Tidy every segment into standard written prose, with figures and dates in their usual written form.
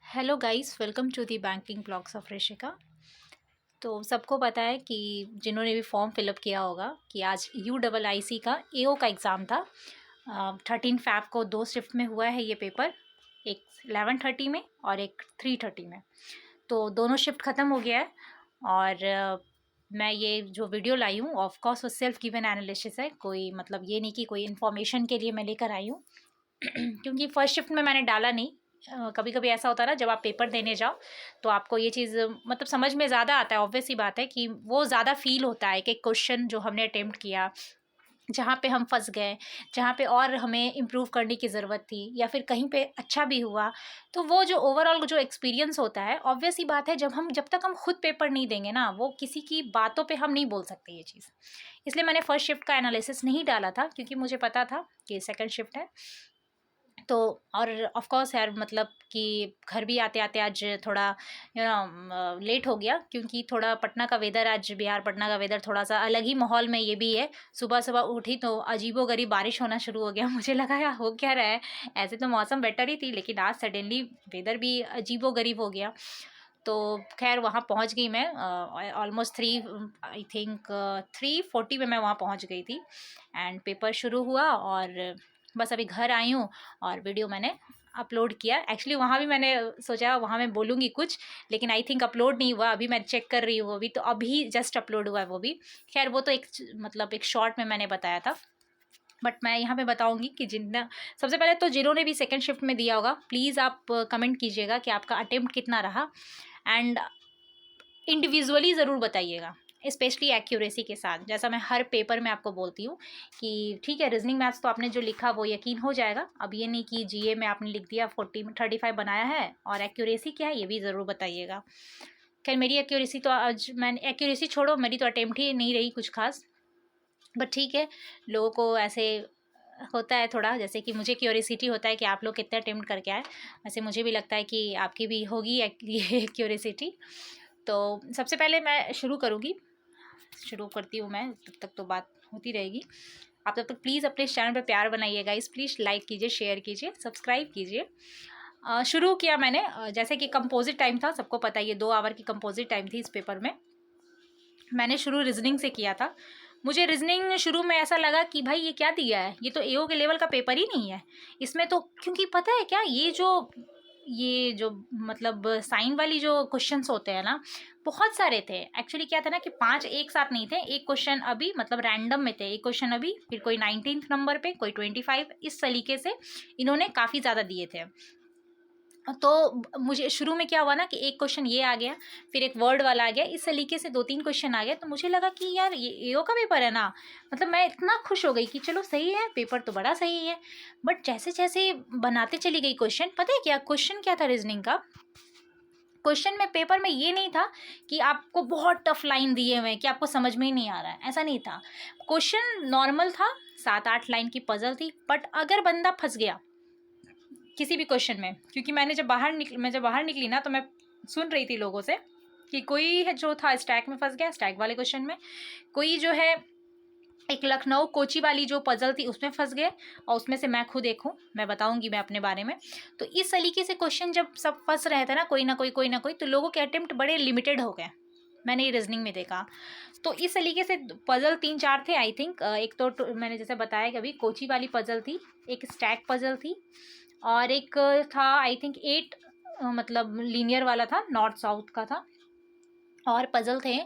Hello guys, welcome to the banking blogs of Rishika. तो सबको पता है कि जिन्होंने भी फॉर्म फिलअप किया होगा कि आज UIIC का AO का एग्ज़ाम था। 13 फ़ैब को 2 शिफ्ट में हुआ है ये पेपर, एक 11:30 में और एक 3:30 में। तो दोनों शिफ्ट ख़त्म हो गया है और मैं ये जो वीडियो लाई हूँ ऑफ कोर्स वो सेल्फ गिवन एनालिसिस है, कोई मतलब ये नहीं कि कोई इन्फॉर्मेशन के लिए मैं लेकर आई हूँ। क्योंकि फर्स्ट शिफ्ट में मैंने डाला नहीं। कभी कभी ऐसा होता है ना, जब आप पेपर देने जाओ तो आपको ये चीज़ मतलब समझ में ज़्यादा आता है। ऑब्वियस सी बात है कि वो ज़्यादा फील होता है कि एक क्वेश्चन जो हमने अटेम्प्ट किया, जहाँ पे हम फंस गए, जहाँ पे और हमें इम्प्रूव करने की ज़रूरत थी, या फिर कहीं पे अच्छा भी हुआ। तो वो जो ओवरऑल जो एक्सपीरियंस होता है, ऑब्वियस सी बात है, जब तक हम खुद पेपर नहीं देंगे ना, वो किसी की बातों पे हम नहीं बोल सकते ये चीज़। इसलिए मैंने फर्स्ट शिफ्ट का एनालिसिस नहीं डाला था, क्योंकि मुझे पता था कि सेकंड शिफ्ट है। तो और ऑफ कोर्स यार, मतलब कि घर भी आते आते आज थोड़ा लेट हो गया, क्योंकि थोड़ा पटना का वेदर, आज बिहार पटना का वेदर थोड़ा सा अलग ही माहौल में ये भी है। सुबह सुबह उठी तो अजीबोगरीब बारिश होना शुरू हो गया। मुझे लगा यार हो क्या रहा है, ऐसे तो मौसम बेटर ही थी, लेकिन आज सडनली वेदर भी अजीबोगरीब हो गया। तो खैर वहाँ पहुँच गई मैं ऑलमोस्ट 3:40 में मैं वहाँ पहुँच गई थी। एंड पेपर शुरू हुआ और बस अभी घर आई हूँ और वीडियो मैंने अपलोड किया। एक्चुअली वहाँ भी मैंने सोचा वहाँ मैं बोलूँगी कुछ, लेकिन आई थिंक अपलोड नहीं हुआ। अभी मैं चेक कर रही हूँ, वो भी तो अभी जस्ट अपलोड हुआ है वो भी। खैर वो तो एक मतलब एक शॉर्ट में मैंने बताया था, बट मैं यहाँ पे बताऊँगी कि जितना सबसे पहले तो जिन्होंने भी सेकंड शिफ्ट में दिया होगा, प्लीज़ आप कमेंट कीजिएगा कि आपका अटेम्प्ट कितना रहा। एंड इंडिविजुअली ज़रूर बताइएगा, स्पेशली एक्यूरेसी के साथ। जैसा मैं हर पेपर में आपको बोलती हूँ कि ठीक है, रीजनिंग मैथ्स तो आपने जो लिखा वो यकीन हो जाएगा। अब ये नहीं कि GA में आपने लिख दिया 40 में 35 बनाया है, और एक्यूरेसी क्या है ये भी ज़रूर बताइएगा। खैर मेरी एक्यूरेसी तो आज मैंने एक्यूरेसी छोड़ो, मेरी तो अटेम्प्ट ही नहीं रही कुछ खास। बट ठीक है, लोगों को ऐसे होता है थोड़ा, जैसे कि मुझे क्यूरियोसिटी होता है कि आप लोग कितने अटेम्प्ट करके आए। वैसे मुझे भी लगता है कि आपकी भी होगी ये क्यूरियोसिटी। तो सबसे पहले मैं शुरू करती हूँ मैं, तब तक तो बात होती रहेगी। आप तब तक प्लीज़ अपने इस चैनल पर प्यार बनाइएगा, इस प्लीज़ लाइक कीजिए, शेयर कीजिए, सब्सक्राइब कीजिए। शुरू किया मैंने जैसे कि कंपोजिट टाइम था, सबको पता है ये 2 आवर की कंपोजिट टाइम थी इस पेपर में। मैंने शुरू रीजनिंग से किया था। मुझे रीजनिंग शुरू में ऐसा लगा कि भाई ये क्या दिया है, ये तो AO के लेवल का पेपर ही नहीं है इसमें तो। क्योंकि पता है क्या, ये जो मतलब साइन वाली जो क्वेश्चंस होते हैं ना, बहुत सारे थे। एक्चुअली क्या था ना कि 5 एक साथ नहीं थे, एक क्वेश्चन अभी मतलब रैंडम में थे, एक क्वेश्चन अभी, फिर कोई 19th नंबर पे, कोई 25, इस तरीके से इन्होंने काफ़ी ज़्यादा दिए थे। तो मुझे शुरू में क्या हुआ ना कि एक क्वेश्चन ये आ गया, फिर एक वर्ड वाला आ गया, इस तरीके से 2-3 क्वेश्चन आ गए। तो मुझे लगा कि यार ये AO का पेपर है ना, मतलब मैं इतना खुश हो गई कि चलो सही है, पेपर तो बड़ा सही है। बट जैसे जैसे बनाते चली गई क्वेश्चन, पता है क्या क्वेश्चन क्या था रीजनिंग का? क्वेश्चन में पेपर में ये नहीं था कि आपको बहुत टफ लाइन दिए हुए हैं कि आपको समझ में ही नहीं आ रहा है, ऐसा नहीं था। क्वेश्चन नॉर्मल था, 7-8 लाइन की पजल थी। बट अगर बंदा फंस गया किसी भी क्वेश्चन में, क्योंकि मैं जब बाहर निकली ना, तो मैं सुन रही थी लोगों से कि कोई है जो था स्टैक में फंस गया, स्टैक वाले क्वेश्चन में। कोई जो है एक लखनऊ कोची वाली जो पजल थी उसमें फंस गए, और उसमें से मैं खुद एक हूँ, मैं बताऊंगी मैं अपने बारे में। तो इस तरीके से क्वेश्चन जब सब फंस रहे थे ना, कोई ना कोई, तो लोगों के अटेम्प्ट बड़े लिमिटेड हो गए। मैंने ये रीजनिंग में देखा। तो इस तरीके से पजल 3-4 थे आई थिंक। एक तो मैंने जैसे बताया कि अभी कोची वाली पजल थी, एक स्टैक पजल थी, और एक था आई थिंक 8 मतलब लीनियर वाला था, नॉर्थ साउथ का था। और पजल थे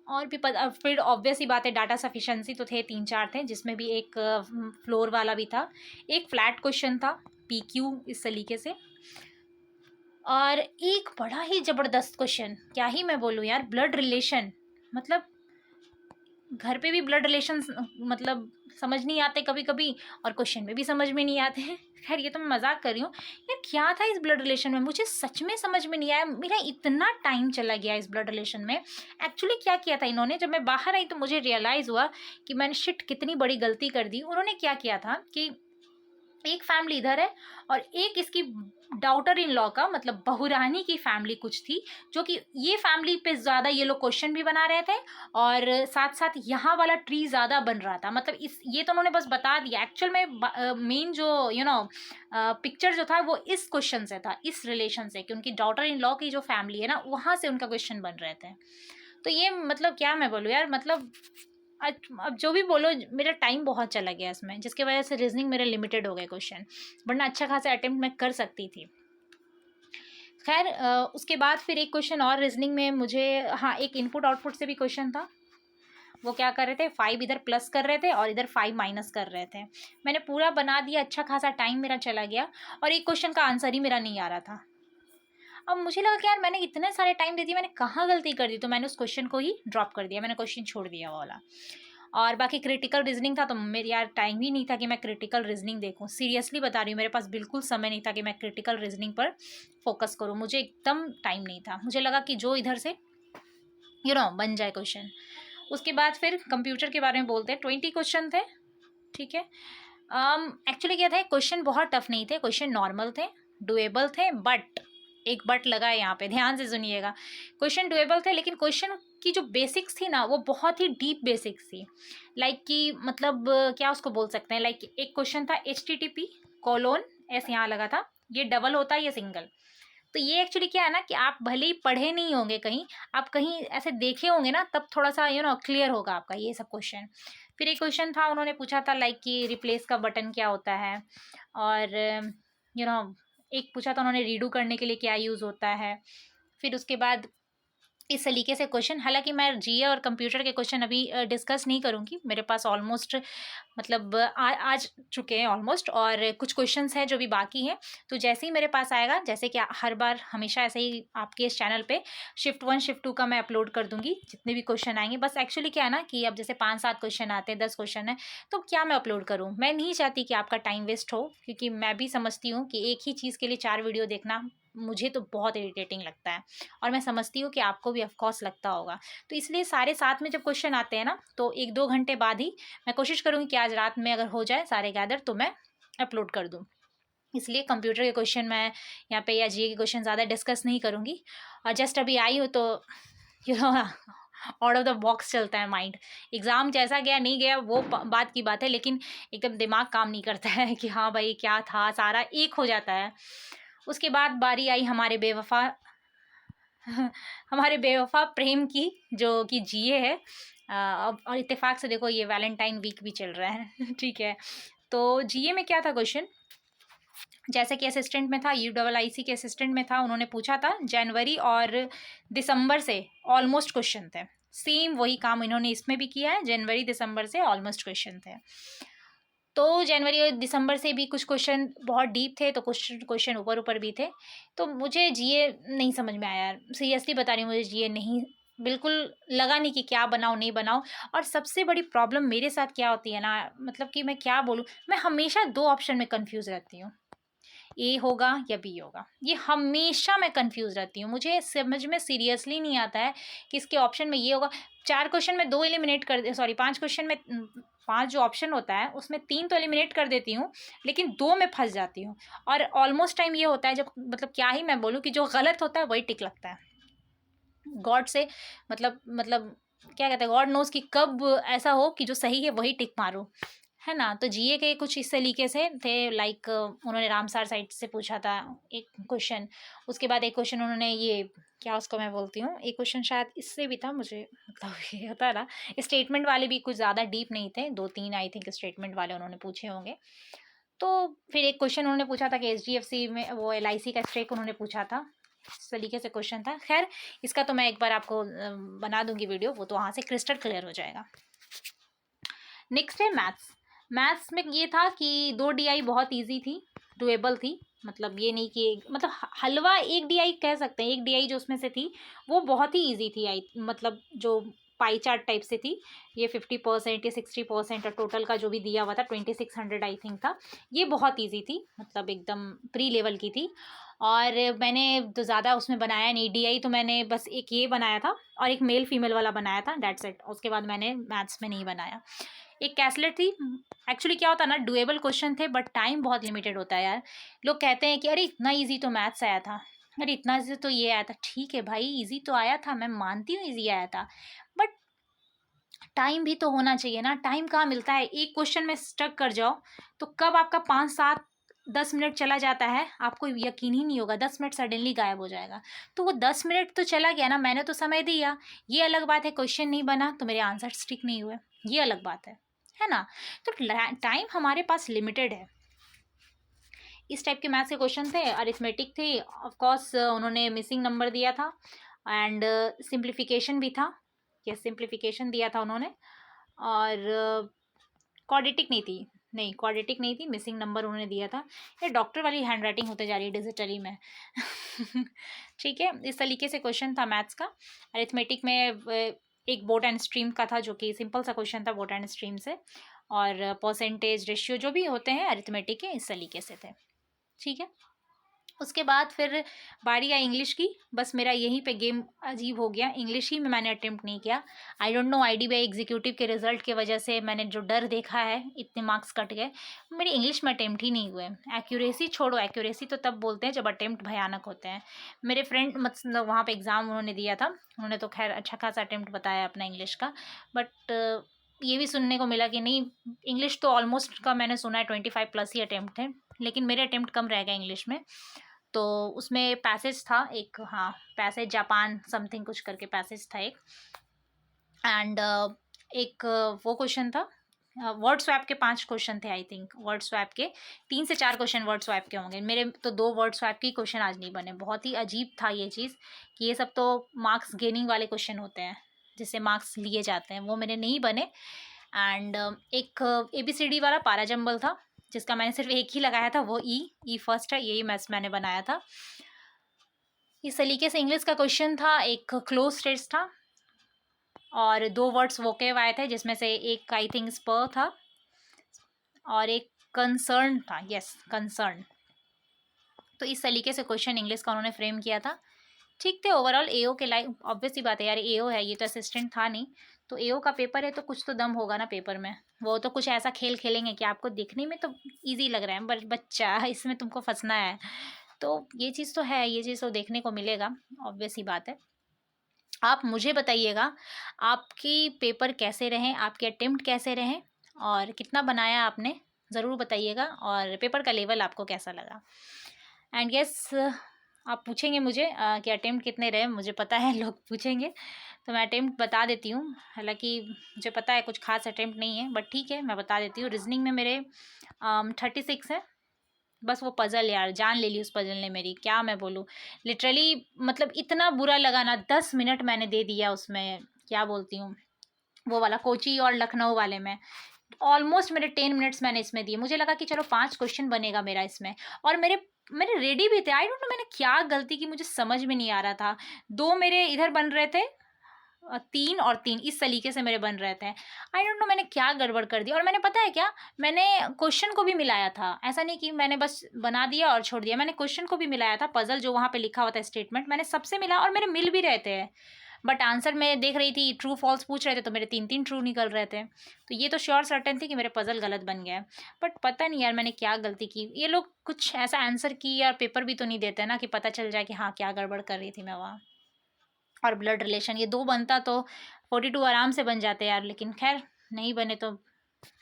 और भी फिर ऑब्वियस ही बात है, डाटा सफिशेंसी तो थे 3-4 थे, जिसमें भी एक फ्लोर वाला भी था, एक फ्लैट क्वेश्चन था PQ, इस तरीके से। और एक बड़ा ही ज़बरदस्त क्वेश्चन, क्या ही मैं बोलूँ यार, ब्लड रिलेशन। मतलब घर पे भी ब्लड रिलेशन मतलब समझ नहीं आते कभी कभी, और क्वेश्चन में भी समझ में नहीं आते हैं। खैर ये तो मैं मजाक कर रही हूँ यार, क्या था इस ब्लड रिलेशन में, मुझे सच में समझ में नहीं आया। मेरा इतना टाइम चला गया इस ब्लड रिलेशन में। एक्चुअली क्या किया था इन्होंने, जब मैं बाहर आई तो मुझे रियलाइज़ हुआ कि मैंने शिट कितनी बड़ी गलती कर दी। उन्होंने क्या किया था कि एक फैमिली इधर है और एक इसकी डॉटर इन लॉ का मतलब बहुरानी की फैमिली कुछ थी, जो कि ये फैमिली पे ज़्यादा ये लोग क्वेश्चन भी बना रहे थे और साथ साथ यहाँ वाला ट्री ज़्यादा बन रहा था। मतलब इस ये तो उन्होंने बस बता दिया, एक्चुअल में मेन जो पिक्चर जो था वो इस क्वेश्चन से था, इस रिलेशन से, कि उनकी डॉटर इन लॉ की जो फैमिली है ना वहाँ से उनका क्वेश्चन बन रहे थे। तो ये मतलब क्या मैं बोलूँ यार, मतलब अब जो भी बोलो, मेरा टाइम बहुत चला गया इसमें, जिसकी वजह से रीजनिंग मेरे लिमिटेड हो गए क्वेश्चन, वरना अच्छा खासा अटेम्प्ट मैं कर सकती थी। खैर उसके बाद फिर एक क्वेश्चन और रीजनिंग में मुझे, हाँ, एक इनपुट आउटपुट से भी क्वेश्चन था। वो क्या कर रहे थे, 5 इधर प्लस कर रहे थे और इधर 5 माइनस कर रहे थे। मैंने पूरा बना दिया, अच्छा खासा टाइम मेरा चला गया और एक क्वेश्चन का आंसर ही मेरा नहीं आ रहा था। अब मुझे लगा कि यार मैंने इतने सारे टाइम दे दिए, मैंने कहाँ गलती कर दी, तो मैंने उस क्वेश्चन को ही ड्रॉप कर दिया, मैंने क्वेश्चन छोड़ दिया वो वाला। और बाकी क्रिटिकल रीजनिंग था तो मेरे यार टाइम ही नहीं था कि मैं क्रिटिकल रीजनिंग देखूं, सीरियसली बता रही हूँ, मेरे पास बिल्कुल समय नहीं था कि मैं क्रिटिकल रीजनिंग पर फोकस करूँ, मुझे एकदम टाइम नहीं था। मुझे लगा कि जो इधर से बन जाए क्वेश्चन। उसके बाद फिर कंप्यूटर के बारे में बोलते हैं, 20 क्वेश्चन थे, ठीक है। एक्चुअली क्या था, क्वेश्चन बहुत टफ नहीं थे, क्वेश्चन नॉर्मल थे, डुएबल थे, बट एक बट लगा है यहाँ पे, ध्यान से सुनिएगा। क्वेश्चन डुएबल थे लेकिन क्वेश्चन की जो बेसिक्स थी ना वो बहुत ही डीप बेसिक्स थी। लाइक कि मतलब क्या उसको बोल सकते हैं, लाइक एक क्वेश्चन था HTTP कोलोन एस यहाँ लगा था, ये डबल होता है ये सिंगल। तो ये एक्चुअली क्या है ना कि आप भले ही पढ़े नहीं होंगे कहीं, आप कहीं ऐसे देखे होंगे ना, तब थोड़ा सा क्लियर होगा आपका ये सब क्वेश्चन। फिर एक क्वेश्चन था, उन्होंने पूछा था लाइक कि रिप्लेस का बटन क्या होता है, और एक पूछा था उन्होंने रीडू करने के लिए क्या यूज़ होता है। फिर उसके बाद इस तरीके से क्वेश्चन, हालांकि मैं जीए और कंप्यूटर के क्वेश्चन अभी डिस्कस नहीं करूंगी, मेरे पास ऑलमोस्ट मतलब आज चुके हैं ऑलमोस्ट, और कुछ क्वेश्चंस हैं जो भी बाकी हैं। तो जैसे ही मेरे पास आएगा, जैसे कि हर बार हमेशा ऐसे ही आपके इस चैनल पे शिफ्ट 1 शिफ्ट 2 का मैं अपलोड कर दूंगी, जितने भी क्वेश्चन आएंगे। बस एक्चुअली क्या है ना कि अब जैसे 5-7 क्वेश्चन आते हैं, 10 क्वेश्चन है, तो क्या मैं अपलोड करूँ, मैं नहीं चाहती कि आपका टाइम वेस्ट हो, क्योंकि मैं भी समझती हूँ कि एक ही चीज़ के लिए 4 वीडियो देखना मुझे तो बहुत इरिटेटिंग लगता है, और मैं समझती हूँ कि आपको भी ऑफकोर्स लगता होगा। तो इसलिए सारे साथ में जब क्वेश्चन आते हैं ना, तो 1-2 घंटे बाद ही मैं कोशिश करूँगी कि आज रात में अगर हो जाए सारे गैदर तो मैं अपलोड कर दूँ। इसलिए कंप्यूटर के क्वेश्चन मैं यहाँ पे या जीए के क्वेश्चन ज़्यादा डिस्कस नहीं करूँगी। और जस्ट अभी आई हूँ तो आउट ऑफ द बॉक्स चलता है माइंड। एग्ज़ाम जैसा गया नहीं गया वो बात की बात है, लेकिन एकदम दिमाग काम नहीं करता है कि हाँ भाई क्या था, सारा एक हो जाता है। उसके बाद बारी आई हमारे बेवफा हमारे बेवफा प्रेम की, जो कि जीए है। अब और इत्तेफाक से देखो ये वैलेंटाइन वीक भी चल रहा है ठीक है। तो जीए में क्या था क्वेश्चन, जैसे कि असिस्टेंट में था, UIIC के असिस्टेंट में था, उन्होंने पूछा था जनवरी और दिसंबर से ऑलमोस्ट क्वेश्चन थे, सेम वही काम इन्होंने इसमें भी किया है, जनवरी दिसंबर से ऑलमोस्ट क्वेश्चन थे। तो जनवरी और दिसंबर से भी कुछ क्वेश्चन बहुत डीप थे, तो कुछ क्वेश्चन ऊपर ऊपर भी थे। तो मुझे जीए नहीं समझ में आया यार, सीरियसली बता रही हूँ, मुझे जीए नहीं, बिल्कुल लगा नहीं कि क्या बनाऊँ नहीं बनाऊँ। और सबसे बड़ी प्रॉब्लम मेरे साथ क्या होती है ना, मतलब कि मैं क्या बोलूँ, मैं हमेशा 2 ऑप्शन में कन्फ्यूज़ रहती हूँ, ए होगा या बी होगा, ये हमेशा मैं कंफ्यूज रहती हूँ। मुझे समझ में सीरियसली नहीं आता है कि इसके ऑप्शन में ये होगा। 4 क्वेश्चन में 2 एलिमिनेट कर, सॉरी 5 क्वेश्चन में 5 जो ऑप्शन होता है उसमें 3 तो एलिमिनेट कर देती हूँ, लेकिन 2 में फंस जाती हूँ। और ऑलमोस्ट टाइम ये होता है जब, मतलब क्या ही मैं बोलूँ, कि जो गलत होता है वही टिक लगता है गॉड से, मतलब क्या कहते हैं, गॉड नोज कि कब ऐसा हो कि जो सही है वही टिक मारो, है ना। तो जीए के कुछ इस तरीके से थे, लाइक उन्होंने रामसार साइड से पूछा था एक क्वेश्चन। उसके बाद एक क्वेश्चन उन्होंने ये क्या उसको मैं बोलती हूँ, एक क्वेश्चन शायद इससे भी था, मुझे मतलब ये होता है ना, स्टेटमेंट वाले भी कुछ ज़्यादा डीप नहीं थे, 2-3 आई थिंक स्टेटमेंट वाले उन्होंने पूछे होंगे। तो फिर एक क्वेश्चन उन्होंने पूछा था कि HDFC में वो LIC का स्टेक उन्होंने पूछा था, इस तरीके से क्वेश्चन था। खैर इसका तो मैं एक बार आपको बना दूंगी वीडियो, वो तो वहाँ से क्रिस्टल क्लियर हो जाएगा। नेक्स्ट है मैथ्स। मैथ्स में ये था कि 2 DI बहुत इजी थी, डुएबल थी, मतलब ये नहीं कि मतलब हलवा 1 DI कह सकते हैं, 1 DI जो उसमें से थी वो बहुत ही इजी थी, आई मतलब जो पाई चार्ट टाइप से थी, ये 50% या 60% और टोटल का जो भी दिया हुआ था 2600 आई थिंक था, ये बहुत ईजी थी, मतलब एकदम प्री लेवल की थी। और मैंने तो ज़्यादा उसमें बनाया नहीं DI, तो मैंने बस एक ये बनाया था और एक मेल फीमेल वाला बनाया था, डेट्स इट। उसके बाद मैंने मैथ्स में नहीं बनाया। एक कैसलेट थी। एक्चुअली क्या होता है ना, डुएबल क्वेश्चन थे बट टाइम बहुत लिमिटेड होता है यार। लोग कहते हैं कि अरे इतना ईजी तो मैथ्स आया था, अरे इतना ईजी तो ये आया था। ठीक है भाई, ईजी तो आया था, मैं मानती हूँ ईजी आया था, बट टाइम भी तो होना चाहिए ना। टाइम कहाँ मिलता है, एक क्वेश्चन में स्टक कर जाओ तो कब आपका 5, 7, 10 मिनट चला जाता है आपको यकीन ही नहीं होगा। 10 मिनट सडनली गायब हो जाएगा। तो वो 10 मिनट तो चला गया ना, मैंने तो समय दिया। ये अलग बात है क्वेश्चन नहीं बना तो मेरे आंसर ठीक नहीं हुए, ये अलग बात है ना। तो टाइम हमारे पास लिमिटेड है। इस टाइप के मैथ्स के क्वेश्चन थे, अरिथमेटिक थे, ऑफ कोर्स उन्होंने मिसिंग नंबर दिया था, एंड सिंप्लीफिकेशन भी था। ये सिंप्लीफिकेशन दिया था उन्होंने, और क्वाड्रेटिक नहीं थी, नहीं क्वाड्रेटिक नहीं थी, मिसिंग नंबर उन्होंने दिया था। ये डॉक्टर वाली हैंड राइटिंग होते जा रही है डिजिटली में। ठीक है, इस तरीके से क्वेश्चन था मैथ्स का। अरिथमेटिक में एक बोट एंड स्ट्रीम का था, जो कि सिंपल सा क्वेश्चन था बोट एंड स्ट्रीम से, और परसेंटेज रेशियो जो भी होते हैं अरिथमेटिक के, इस तरीके से थे। ठीक है, उसके बाद फिर बारी आई इंग्लिश की। बस मेरा यहीं पे गेम अजीब हो गया, इंग्लिश ही में मैंने अटेम्प्ट नहीं किया। I don't know, IDBI executive के रिजल्ट की वजह से मैंने जो डर देखा है, इतने मार्क्स कट गए, मेरी इंग्लिश में अटेम्प्ट ही नहीं हुए। एक्यूरेसी छोड़ो, एक्यूरेसी तो तब बोलते हैं जब अटेम्प्ट भयानक होते हैं। मेरे फ्रेंड मतलब वहाँ पर एग्ज़ाम उन्होंने दिया था, उन्होंने तो खैर अच्छा खासा अटेम्प्ट बताया अपना इंग्लिश का, बट ये भी सुनने को मिला कि नहीं, इंग्लिश तो ऑलमोस्ट का मैंने सुना है 25+ ही अटेम्प्ट थे, लेकिन मेरे अटेम्प्ट कम रह गए इंग्लिश में। तो उसमें पैसेज था एक, हाँ पैसेज जापान समथिंग कुछ करके पैसेज था एक, एंड एक वो क्वेश्चन था वर्ड स्वैप के 5 क्वेश्चन थे आई थिंक। वर्ड स्वैप के 3 से 4 क्वेश्चन वर्ड स्वैप के होंगे, मेरे तो 2 वर्ड स्वैप के क्वेश्चन आज नहीं बने। बहुत ही अजीब था ये चीज़ कि ये सब तो मार्क्स गेनिंग वाले क्वेश्चन होते हैं जिससे मार्क्स लिए जाते हैं, वो मेरे नहीं बने। एंड एक ABCD वाला पारा जंबल था जिसका मैंने सिर्फ एक ही लगाया था, वो ई फर्स्ट है, यही मैंने बनाया था। इस तरीके से इंग्लिश का क्वेश्चन था, एक क्लोज टेस्ट था, और 2 वर्ड्स वोकेब आए थे जिसमें से एक आई थिंक स्पर था और एक कंसर्न था, यस कंसर्न। तो इस तरीके से क्वेश्चन इंग्लिश का उन्होंने फ्रेम किया था। ठीक थे ओवरऑल। AO के लाइक ऑब्वियस सी बात है यार, AO है, ये तो असिस्टेंट था नहीं, तो AO का पेपर है तो कुछ तो दम होगा ना पेपर में। वो तो कुछ ऐसा खेल खेलेंगे कि आपको दिखने में तो इजी लग रहा है पर बच्चा इसमें तुमको फंसना है। तो ये चीज़ तो है, ये चीज़ तो देखने को मिलेगा, ऑब्वियस ही बात है। आप मुझे बताइएगा आपकी पेपर कैसे रहें, आपके अटेम्प्ट कैसे रहें, और कितना बनाया आपने, ज़रूर बताइएगा, और पेपर का लेवल आपको कैसा लगा। एंड यस, आप पूछेंगे मुझे कि अटेम्प्ट कितने रहे, मुझे पता है लोग पूछेंगे, तो मैं अटेम्प्ट बता देती हूँ। हालांकि मुझे पता है कुछ खास अटेम्प्ट नहीं है, बट ठीक है मैं बता देती हूँ। रीजनिंग में मेरे 36 है। बस वो पज़ल यार, जान ले ली उस पज़ल ने मेरी, क्या मैं बोलूँ। लिटरली मतलब इतना बुरा लगा ना, 10 मिनट मैंने दे दिया उसमें, क्या बोलती हूँ, वो वाला कोची और लखनऊ वाले में ऑलमोस्ट मेरे 10 मिनट्स मैंने इसमें दिए। मुझे लगा कि चलो 5 क्वेश्चन बनेगा मेरा इसमें, और मेरे रेडी भी थे। आई डोंट नो मैंने क्या गलती की, मुझे समझ में नहीं आ रहा था। 2 मेरे इधर बन रहे थे, 3 और 3 इस तरीके से मेरे बन रहे थे। आई डोंट नो मैंने क्या गड़बड़ कर दी। और मैंने पता है क्या, मैंने क्वेश्चन को भी मिलाया था, ऐसा नहीं कि मैंने बस बना दिया और छोड़ दिया, मैंने क्वेश्चन को भी मिलाया था। पजल जो वहाँ पे लिखा हुआ था स्टेटमेंट, मैंने सबसे मिला और मेरे मिल भी रहे थे, बट आंसर मैं देख रही थी ट्रू फॉल्स पूछ रहे थे तो मेरे 3 ट्रू निकल रहे थे। तो ये तो श्योर सर्टेन थी कि मेरे पजल गलत बन गया है। बट पता नहीं यार मैंने क्या गलती की। ये लोग कुछ ऐसा आंसर की यार पेपर भी तो नहीं देते ना कि पता चल जाए कि हाँ क्या गड़बड़ कर रही थी मैं वहाँ। और ब्लड रिलेशन ये 2 बनता तो 42 आराम से बन जाते यार, लेकिन खैर नहीं बने तो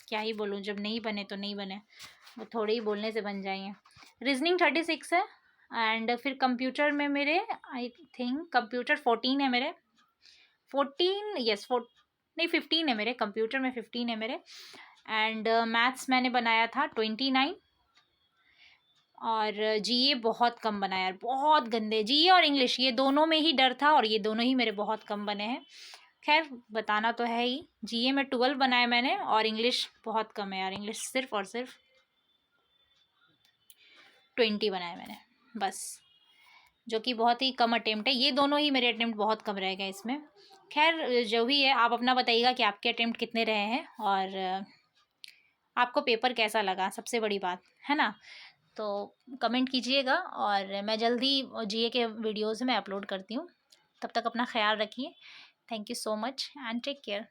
क्या ही बोलूँ, जब नहीं बने तो नहीं बने, वो थोड़े ही बोलने से बन जाएंगे। रीजनिंग 36 है, एंड फिर कंप्यूटर में मेरे आई थिंक कंप्यूटर 14 है मेरे, 14 यस 4 नहीं 15 है मेरे, कंप्यूटर में 15 है मेरे। एंड मैथ्स मैंने बनाया था 29, और GA बहुत कम बनाया यार, बहुत गंदे। GA और इंग्लिश ये दोनों में ही डर था, और ये दोनों ही मेरे बहुत कम बने हैं। खैर बताना तो है ही, GA में 12 बनाया मैंने, और इंग्लिश बहुत कम है यार, इंग्लिश सिर्फ और सिर्फ 20 बनाया मैंने बस, जो कि बहुत ही कम अटेम्प्ट है। ये दोनों ही मेरे अटेम्प्ट बहुत कम रह गए इसमें। खैर जो भी है, आप अपना बताइएगा कि आपके अटेम्प्ट कितने रहे हैं, और आपको पेपर कैसा लगा, सबसे बड़ी बात है ना। तो कमेंट कीजिएगा, और मैं जल्दी GA के वीडियोज़ में अपलोड करती हूँ। तब तक अपना ख्याल रखिए। Thank you so much and take care.